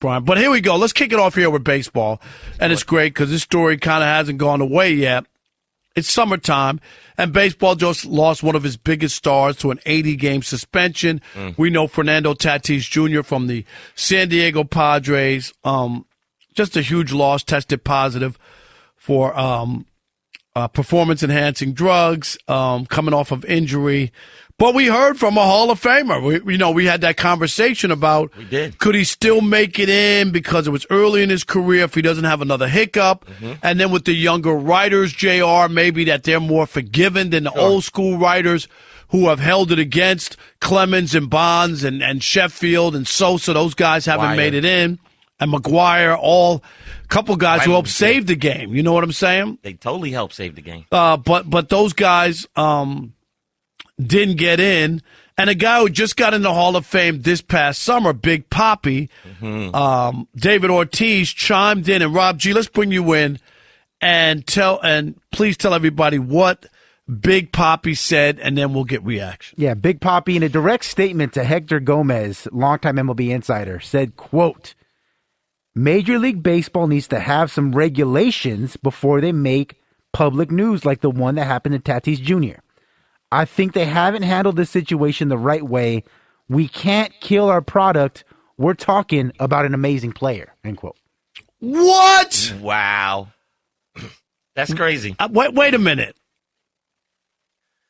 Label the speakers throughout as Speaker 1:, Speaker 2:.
Speaker 1: Brian. But here we go. Let's kick it off here with baseball. And it's great because this story kind of hasn't gone away yet. It's summertime, and baseball just lost one of his biggest stars to an 80-game suspension. We know Fernando Tatis Jr. from the San Diego Padres, just a huge loss, tested positive for performance-enhancing drugs, coming off of injury. But we heard from a Hall of Famer. We had that conversation about could he still make it in because it was early in his career if he doesn't have another hiccup. And then with the younger writers, JR, maybe that they're more forgiving than the old school writers who have held it against Clemens and Bonds and Sheffield and Sosa. Those guys haven't made it in. And McGuire, a couple guys who helped save the game. You know what I'm saying?
Speaker 2: They totally helped save the game.
Speaker 1: But those guys didn't get in. And a guy who just got in the Hall of Fame this past summer, Big Papi, David Ortiz, chimed in. And Rob G, let's bring you in and please tell everybody what Big Papi said, and then we'll get reaction.
Speaker 3: Yeah, Big Papi, in a direct statement to Hector Gomez, longtime MLB insider, said, quote, Major League Baseball needs to have some regulations before they make public news like the one that happened to Tatis Jr. I think they haven't handled this situation the right way. We can't kill our product. We're talking about an amazing player, end quote.
Speaker 1: What?
Speaker 2: Wow. That's crazy.
Speaker 1: Wait a minute.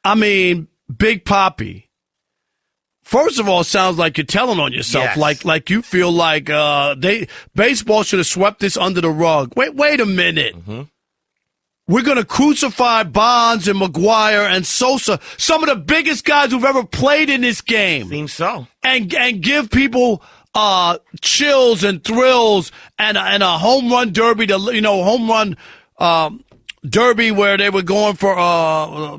Speaker 1: I mean, Big Papi. First of all, it sounds like you're telling on yourself.
Speaker 2: Yes.
Speaker 1: Like you feel like baseball should have swept this under the rug. Wait a minute. We're going to crucify Bonds and McGuire and Sosa, some of the biggest guys who've ever played in this game.
Speaker 2: Seems so.
Speaker 1: And give people chills and thrills and a home run derby, home run derby where they were going for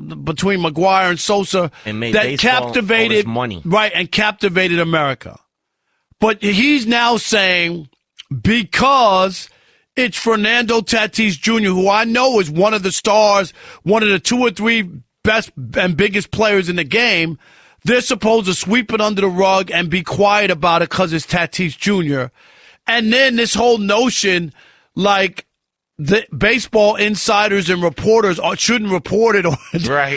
Speaker 1: between McGuire and Sosa
Speaker 2: and made
Speaker 1: that captivated
Speaker 2: money.
Speaker 1: Right, and captivated America. But he's now saying because it's Fernando Tatis Jr., who I know is one of the stars, one of the 2 or 3 best and biggest players in the game, they're supposed to sweep it under the rug and be quiet about it because it's Tatis Jr. And then this whole notion like the baseball insiders and reporters shouldn't report it or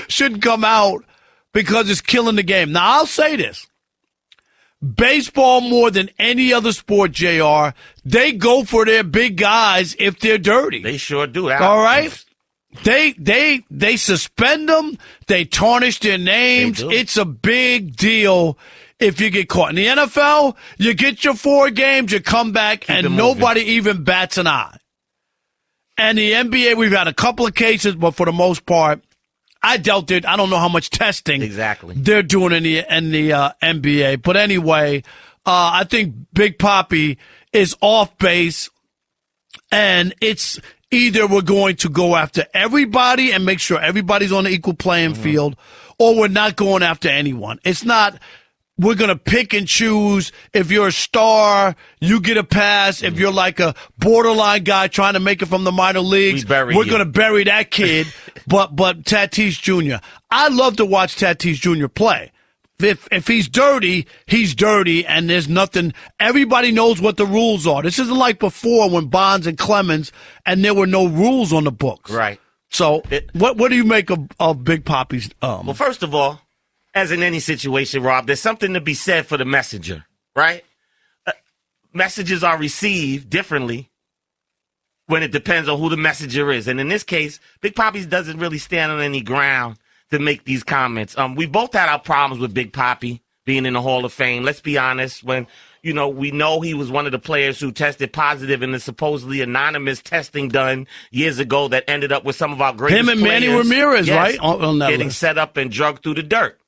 Speaker 1: shouldn't come out because it's killing the game. Now, I'll say this. Baseball, more than any other sport, JR, they go for their big guys if they're dirty.
Speaker 2: They sure do.
Speaker 1: All right? They suspend them. They tarnish their names. It's a big deal if you get caught. In the NFL, you get your 4 games, you come back, and nobody even bats an eye. And the NBA, we've had a couple of cases, but for the most part, I doubt it. I don't know how much testing they're doing in the NBA. But anyway, I think Big Papi is off base, and it's either we're going to go after everybody and make sure everybody's on the equal playing field, or we're not going after anyone. It's not we're going to pick and choose. If you're a star, you get a pass. If you're like a borderline guy trying to make it from the minor leagues, we're going to bury that kid. But Tatis Jr., I love to watch Tatis Jr. play. If he's dirty, and there's nothing. Everybody knows what the rules are. This isn't like before when Bonds and Clemens, and there were no rules on the books.
Speaker 2: Right.
Speaker 1: So what do you make of Big Papi's?
Speaker 2: Well, first of all, as in any situation, Rob, there's something to be said for the messenger, right? Messages are received differently when it depends on who the messenger is. And in this case, Big Papi doesn't really stand on any ground to make these comments. We both had our problems with Big Papi being in the Hall of Fame. Let's be honest. When, we know he was one of the players who tested positive in the supposedly anonymous testing done years ago that ended up with some of our greatest players.
Speaker 1: Him and Manny Ramirez, right? On that
Speaker 2: getting
Speaker 1: list.
Speaker 2: set up and drugged through the dirt.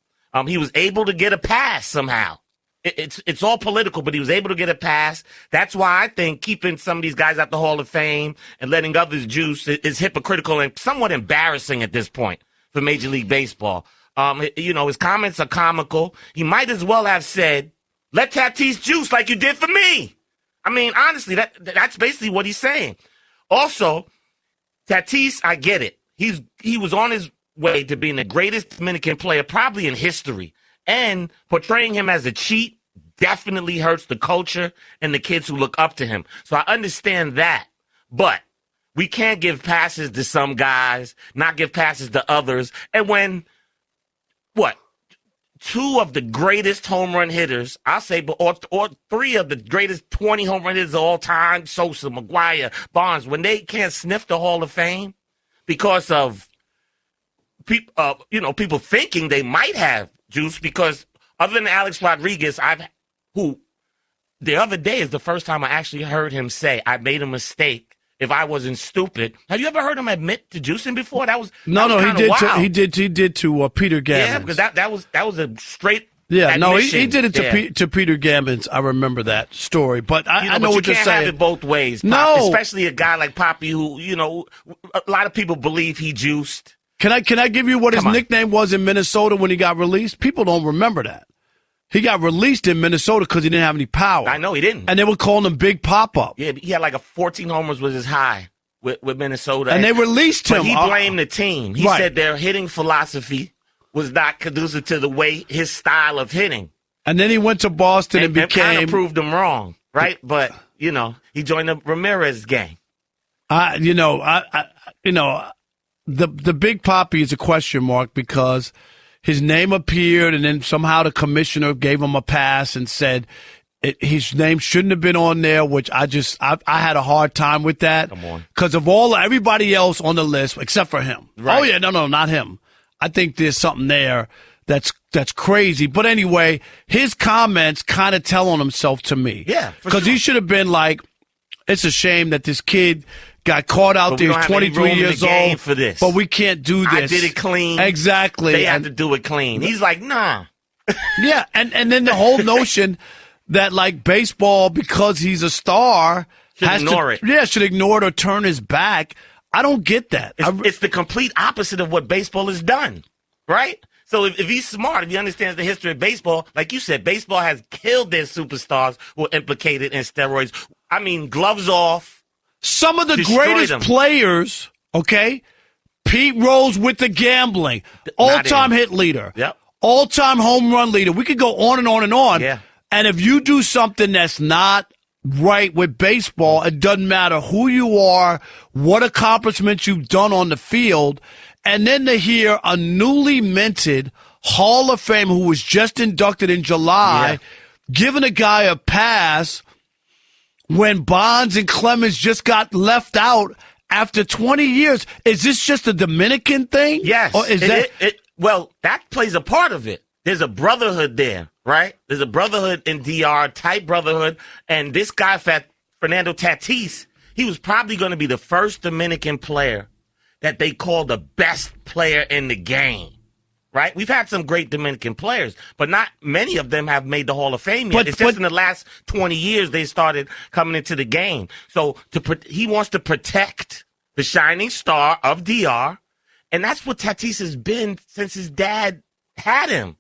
Speaker 2: He was able to get a pass somehow. It's all political, but he was able to get a pass. That's why I think keeping some of these guys at the Hall of Fame and letting others juice is hypocritical and somewhat embarrassing at this point for Major League Baseball. His comments are comical. He might as well have said, let Tatis juice like you did for me. I mean, honestly, that's basically what he's saying. Also, Tatis, I get it. He was on his way to being the greatest Dominican player probably in history. And portraying him as a cheat definitely hurts the culture and the kids who look up to him. So I understand that. But we can't give passes to some guys, not give passes to others. And when, two of the greatest home run hitters, I'll say, or three of the greatest 20 home run hitters of all time, Sosa, McGuire, Barnes, when they can't sniff the Hall of Fame because of people thinking they might have juice, because other than Alex Rodriguez, who the other day is the first time I actually heard him say, I made a mistake. If I wasn't stupid, have you ever heard him admit to juicing before? He did.
Speaker 1: Wild. He did to Peter Gammons.
Speaker 2: Yeah, because that was a straight.
Speaker 1: Yeah, no, he did it to Peter Gammons. I remember that story, but I know what you're saying.
Speaker 2: You can't have it both ways.
Speaker 1: No,
Speaker 2: especially a guy like Papi, who a lot of people believe he juiced.
Speaker 1: Can I give you what his nickname was in Minnesota when he got released? People don't remember that. He got released in Minnesota because he didn't have any power.
Speaker 2: I know he didn't.
Speaker 1: And they were calling him Big Pop-Up.
Speaker 2: Yeah, he had like a 14 homers was his high with Minnesota.
Speaker 1: And they released him.
Speaker 2: But he blamed the team. He said their hitting philosophy was not conducive to the way his style of hitting.
Speaker 1: And then he went to Boston and became...
Speaker 2: kind of proved him wrong, right? But, he joined the Ramirez gang.
Speaker 1: The Big Papi is a question mark because... his name appeared, and then somehow the commissioner gave him a pass and said his name shouldn't have been on there, which I had a hard time with that.
Speaker 2: Come on.
Speaker 1: Because of everybody else on the list, except for him. Right. Oh, yeah, no, not him. I think there's something there that's crazy. But anyway, his comments kind of tell on himself to me.
Speaker 2: Yeah,
Speaker 1: because he should have been like, it's a shame that this kid got caught out there. He's 23 years old.
Speaker 2: For this.
Speaker 1: But we can't do this.
Speaker 2: I did it clean.
Speaker 1: Exactly.
Speaker 2: They have to do it clean. He's like, nah.
Speaker 1: Yeah, and then the whole notion that, like, baseball, because he's a star,
Speaker 2: should ignore it.
Speaker 1: Yeah, should ignore it or turn his back. I don't get that.
Speaker 2: It's the complete opposite of what baseball has done, right? So if he's smart, if he understands the history of baseball, like you said, baseball has killed their superstars who are implicated in steroids. I mean, gloves off.
Speaker 1: Some of the greatest players, okay? Pete Rose with the gambling, all-time hit leader, all-time home run leader. We could go on and on and on.
Speaker 2: Yeah.
Speaker 1: And if you do something that's not right with baseball, it doesn't matter who you are, what accomplishments you've done on the field, and then to hear a newly minted Hall of Fame who was just inducted in July, giving a guy a pass when Bonds and Clemens just got left out after 20 years. Is this just a Dominican thing?
Speaker 2: Yes.
Speaker 1: Or is
Speaker 2: that plays a part of it. There's a brotherhood there, right? There's a brotherhood in DR, type brotherhood. And this guy, Fernando Tatis, he was probably going to be the first Dominican player that they call the best player in the game. Right? We've had some great Dominican players, but not many of them have made the Hall of Fame yet. It's just in the last 20 years they started coming into the game. So he wants to protect the shining star of DR, and that's what Tatis has been since his dad had him.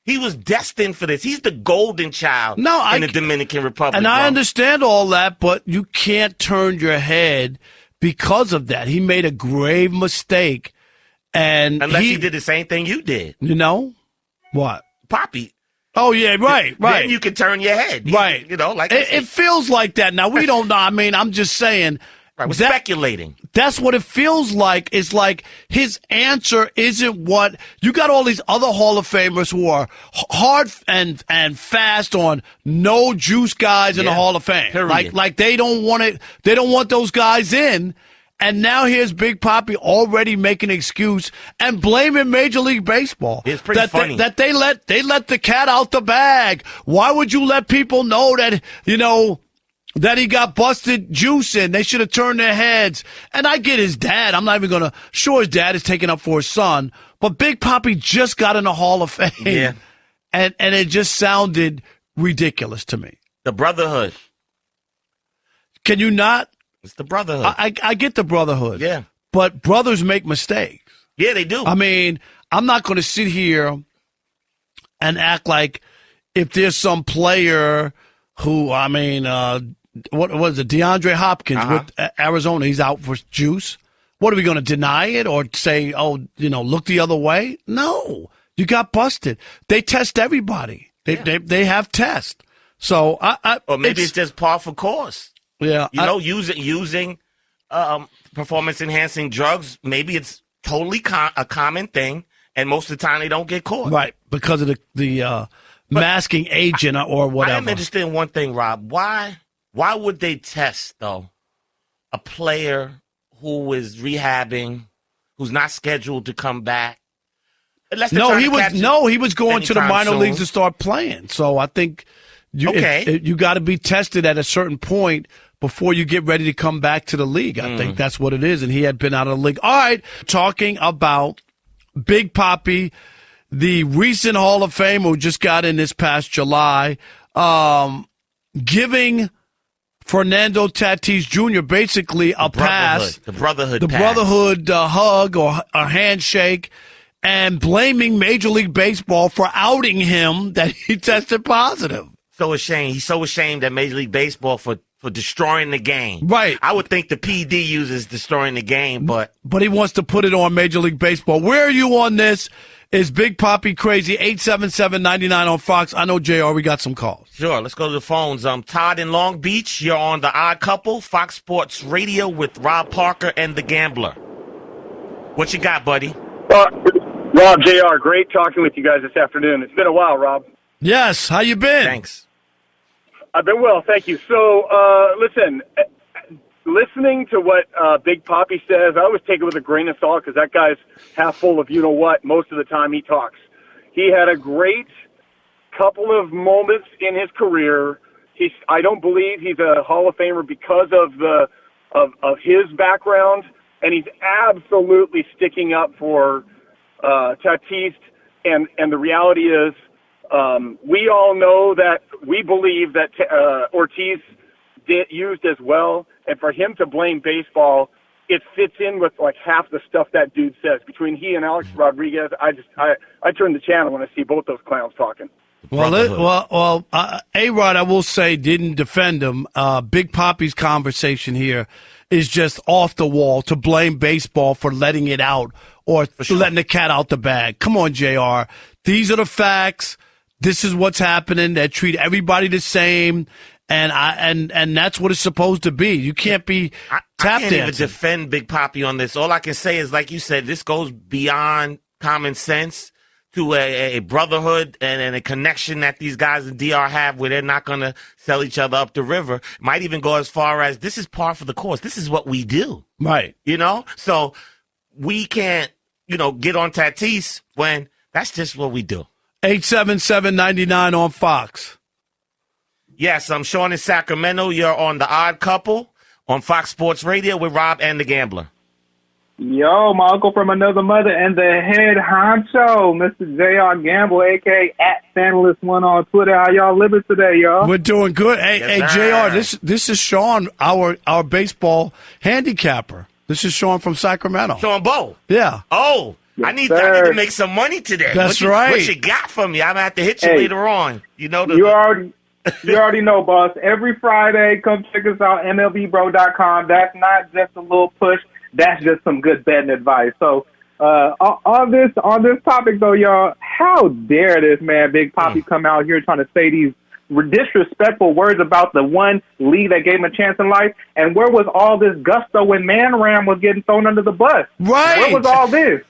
Speaker 2: He was destined for this. He's the golden child in the Dominican Republic.
Speaker 1: And I understand all that, but you can't turn your head because of that. He made a grave mistake. And
Speaker 2: unless he did the same thing you did.
Speaker 1: What?
Speaker 2: Papi.
Speaker 1: Oh, yeah, right.
Speaker 2: Then you can turn your head.
Speaker 1: Right.
Speaker 2: Like
Speaker 1: it feels like that. Now, we don't know. I mean, I'm just saying.
Speaker 2: Right, we're speculating.
Speaker 1: That's what it feels like. It's like his answer isn't what you got. All these other Hall of Famers who are hard and fast on no juice guys in the Hall of Fame.
Speaker 2: Period.
Speaker 1: Like they don't want it. They don't want those guys in. And now here's Big Papi already making an excuse and blaming Major League Baseball.
Speaker 2: It's pretty funny
Speaker 1: that they let the cat out the bag. Why would you let people know that that he got busted juicing? They should have turned their heads. And I get his dad. I'm not even gonna. Sure, his dad is taking up for his son, but Big Papi just got in the Hall of Fame.
Speaker 2: Yeah,
Speaker 1: and it just sounded ridiculous to me.
Speaker 2: The brotherhood.
Speaker 1: Can you not?
Speaker 2: It's the brotherhood.
Speaker 1: I get the brotherhood.
Speaker 2: Yeah.
Speaker 1: But brothers make mistakes.
Speaker 2: Yeah, they do.
Speaker 1: I mean, I'm not going to sit here and act like if there's some player who, what was it, DeAndre Hopkins with Arizona, he's out for juice. What, are we going to deny it or say, look the other way? No. You got busted. They test everybody. They have tests. So
Speaker 2: or maybe it's just par for course.
Speaker 1: Yeah,
Speaker 2: using performance enhancing drugs. Maybe it's totally a common thing, and most of the time they don't get caught.
Speaker 1: Right, because of the masking agent or whatever.
Speaker 2: I'm interested in one thing, Rob. Why would they test though a player who is rehabbing, who's not scheduled to come back?
Speaker 1: He was going to the minor leagues to start playing. So I think you got to be tested at a certain point before you get ready to come back to the league. I think that's what it is. And he had been out of the league. All right, talking about Big Papi, the recent Hall of Famer who just got in this past July, giving Fernando Tatis Jr. basically a pass.
Speaker 2: The Brotherhood
Speaker 1: hug or a handshake, and blaming Major League Baseball for outing him that he tested positive.
Speaker 2: So ashamed. He's so ashamed that Major League Baseball for destroying the game.
Speaker 1: Right.
Speaker 2: I would think the PED uses destroying the game, but
Speaker 1: he wants to put it on Major League Baseball. Where are you on this? Is Big Papi crazy? 877-99 on Fox. I know, JR, we got some calls.
Speaker 2: Sure, let's go to the phones. Todd in Long Beach, you're on The Odd Couple, Fox Sports Radio with Rob Parker and The Gambler. What you got, buddy?
Speaker 4: Rob, JR, great talking with you guys this afternoon. It's been a while, Rob.
Speaker 1: Yes, how you been?
Speaker 2: Thanks.
Speaker 4: I've been well, thank you. So, listen, listening to what Big Papi says, I always take it with a grain of salt because that guy's half full of you-know-what most of the time he talks. He had a great couple of moments in his career. I don't believe he's a Hall of Famer because of his background, and he's absolutely sticking up for Tatis, and the reality is we all know that we believe that Ortiz used as well, and for him to blame baseball, it fits in with like half the stuff that dude says. Between he and Alex Rodriguez, I turn the channel when I see both those clowns talking.
Speaker 1: Well, A-Rod, I will say, didn't defend him. Big Papi's conversation here is just off the wall to blame baseball for letting it out or letting the cat out the bag. Come on, JR. These are the facts. This is what's happening. They treat everybody the same, and that's what it's supposed to be. You can't be tap dancing.
Speaker 2: I can't even defend Big Papi on this. All I can say is, like you said, this goes beyond common sense to a brotherhood and a connection that these guys in DR have where they're not going to sell each other up the river. Might even go as far as this is par for the course. This is what we do.
Speaker 1: Right.
Speaker 2: So we can't, get on Tatis when that's just what we do.
Speaker 1: 877-99 on Fox.
Speaker 2: Yes, I'm Sean in Sacramento. You're on The Odd Couple on Fox Sports Radio with Rob and The Gambler.
Speaker 5: Yo, my uncle from another mother and the head honcho, Mr. J.R. Gamble, a.k.a. @Fanalist1 on Twitter. How y'all living today, y'all?
Speaker 1: We're doing good. Hey, JR, this is Sean, our baseball handicapper. This is Sean from Sacramento.
Speaker 2: Sean Bowe.
Speaker 1: Yeah.
Speaker 2: Oh,
Speaker 5: yes,
Speaker 2: I need to make some money today.
Speaker 1: That's right.
Speaker 2: What you got for me? I'm going to have to hit you later on.
Speaker 5: You already know, boss. Every Friday, come check us out, MLBbro.com. That's not just a little push. That's just some good betting advice. So on this topic, though, y'all, how dare this man, Big Papi, come out here trying to say these disrespectful words about the one league that gave him a chance in life? And where was all this gusto when Man Ram was getting thrown under the bus?
Speaker 1: Right.
Speaker 5: Where was all this?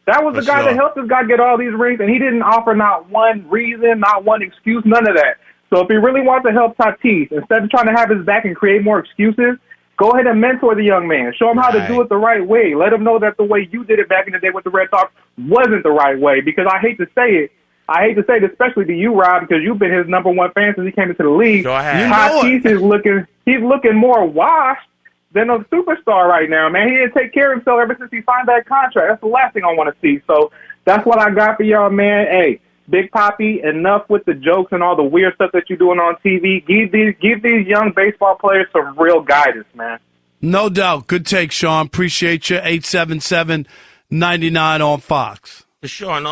Speaker 5: That was the guy that helped this guy get all these rings, and he didn't offer not one reason, not one excuse, none of that. So if he really wants to help Tatis, instead of trying to have his back and create more excuses, go ahead and mentor the young man. Show him how to do it the right way. Let him know that the way you did it back in the day with the Red Sox wasn't the right way. Because I hate to say it, especially to you, Rob, because you've been his number one fan since he came into the league. Tatis is looking more washed than a superstar right now, man. He didn't take care of himself ever since he signed that contract. That's the last thing I want to see. So that's what I got for y'all, man. Hey, Big Papi, enough with the jokes and all the weird stuff that you're doing on TV. Give these young baseball players some real guidance, man.
Speaker 1: No doubt. Good take, Sean. Appreciate you. 877-99 on Fox.
Speaker 2: For sure. And,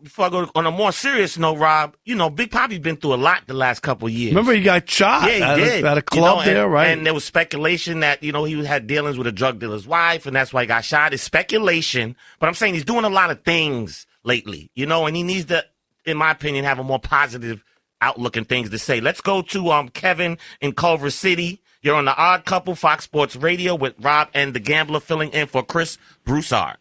Speaker 2: before I go on a more serious note, Rob, Big Papi's been through a lot the last couple of years.
Speaker 1: Remember he got shot
Speaker 2: he did.
Speaker 1: At a club there, right?
Speaker 2: And there was speculation that, he had dealings with a drug dealer's wife, and that's why he got shot. It's speculation. But I'm saying he's doing a lot of things lately, and he needs to, in my opinion, have a more positive outlook and things to say. Let's go to Kevin in Culver City. You're on The Odd Couple, Fox Sports Radio, with Rob and the Gambler filling in for Chris Broussard.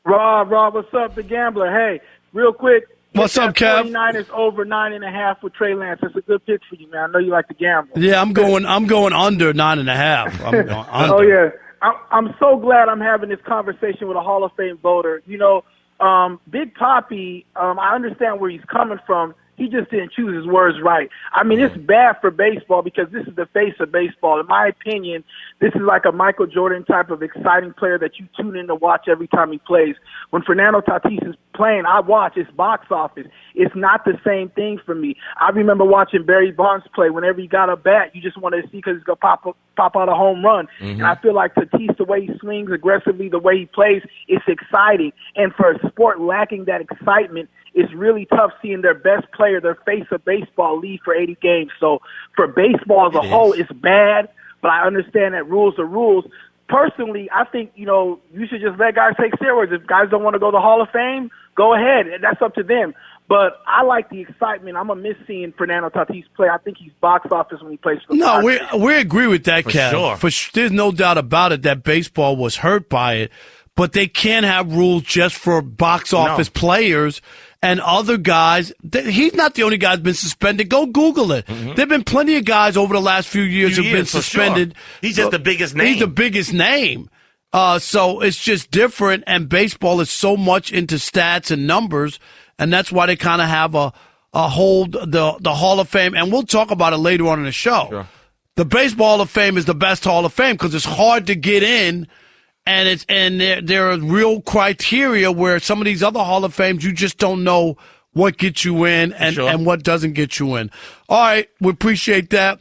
Speaker 6: Rob, what's up, the Gambler? Hey, real quick.
Speaker 1: What's up, Kev?
Speaker 6: 49ers over 9.5 with Trey Lance. That's a good pick for you, man. I know you like to gamble.
Speaker 1: Yeah, I'm going under 9.5. I'm going under.
Speaker 6: Oh yeah, I'm so glad I'm having this conversation with a Hall of Fame voter. You know, Big Papi. I understand where he's coming from. He just didn't choose his words right. I mean, it's bad for baseball because this is the face of baseball. In my opinion, this is like a Michael Jordan type of exciting player that you tune in to watch every time he plays. When Fernando Tatis is playing, I watch. It's box office. It's not the same thing for me. I remember watching Barry Bonds play. Whenever he got a bat, you just wanted to see because he's going to pop out a home run. And I feel like Tatis, the way he swings aggressively, the way he plays, it's exciting. And for a sport lacking that excitement, it's really tough seeing their best player, their face of baseball, leave for 80 games. So for baseball as a whole, it's bad, but I understand that rules are rules. Personally, I think, you should just let guys take steroids. If guys don't want to go to the Hall of Fame, go ahead. That's up to them. But I like the excitement. I'm going to miss seeing Fernando Tatis play. I think he's box office when he plays for the Padres.
Speaker 1: we agree with that, Kev.
Speaker 2: Sure.
Speaker 1: There's no doubt about it that baseball was hurt by it, but they can't have rules just for box office players. And other guys, he's not the only guy who's been suspended. Go Google it. There have been plenty of guys over the last few years who've been suspended.
Speaker 2: Sure. He's just the biggest name.
Speaker 1: He's the biggest name. So it's just different, and baseball is so much into stats and numbers, and that's why they kind of have a hold the Hall of Fame. And we'll talk about it later on in the show.
Speaker 2: Sure.
Speaker 1: The Baseball Hall of Fame is the best Hall of Fame because it's hard to get in. And there are real criteria where some of these other Hall of Fames, you just don't know what gets you in and what doesn't get you in. All right, we appreciate that.